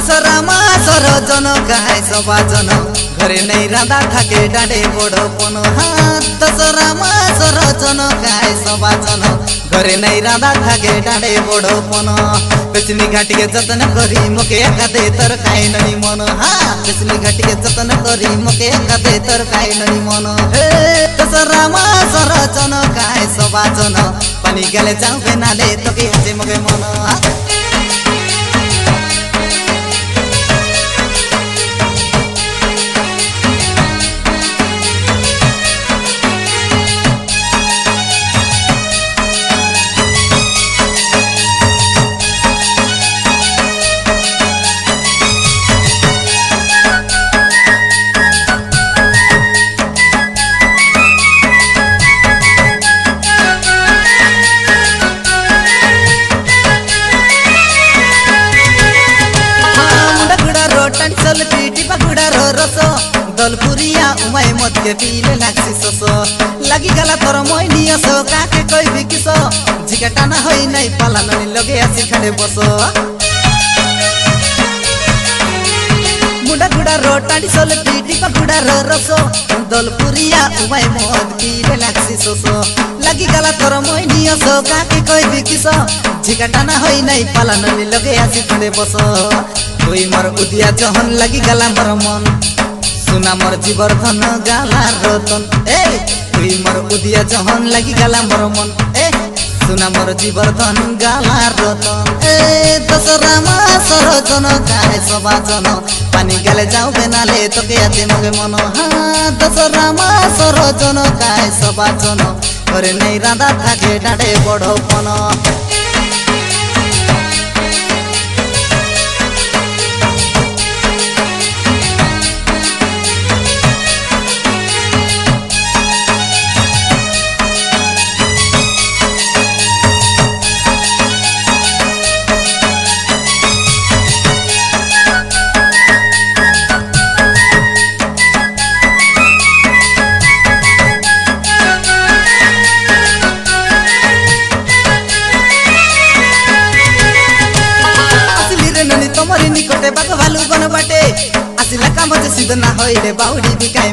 दशहरामा surgeon गाए सबाजन घरे नै राधा थाके डाँडे बडोपन दशहरामा सरजन गाए सबाजन घरे नै राधा थाके डाँडे बडोपन पेचनी घाटिके जतन गरी मके खाते तर खाए ननी मन पेचनी घाटिके जतन गरी मके खाते तर खाए ननी मन दशहरामा सरजन गाए सबाजन पानी गेले जाऊ बेनाले तके हाते मगे मन चल पीटी पकुड़ा रो रसो दलपुरिया उमाय मत के पीले लाक्सी ससो लगी गला तोर मोइनी असो काके कोई भी किसो जिकटा ना होई नहीं पाला ननी लगे आसी खड़े बसो मुंडा गुड़ा रो टाडी चल पीटी पकुड़ा रो रसो दलपुरिया उमाय मत पीले लाक्सी ससो लगी गला तोर मोइनी असो काके कोई भी किसो जिकटा ना होई नहीं पाला ननी लगे आसी खड़े बसो कोई मर उदिया जहन लगी गला मर मन सुना मर जीवर्धन गाला रतन कोई मर उदिया जहन लगी गला मर मन सुना मर जीवर्धन गाला रतन दशहरामा सरजन गाए सबाजन पानी गेले जाऊ बेनाले तके आते मगे मन दशहरामा सरजन गाए सबाजन घरे नै राधा थाके डाँडे बडोपन निकटे बाग भालू बन बाटे आसिला काम सीधना होइले बाउडी बिकाई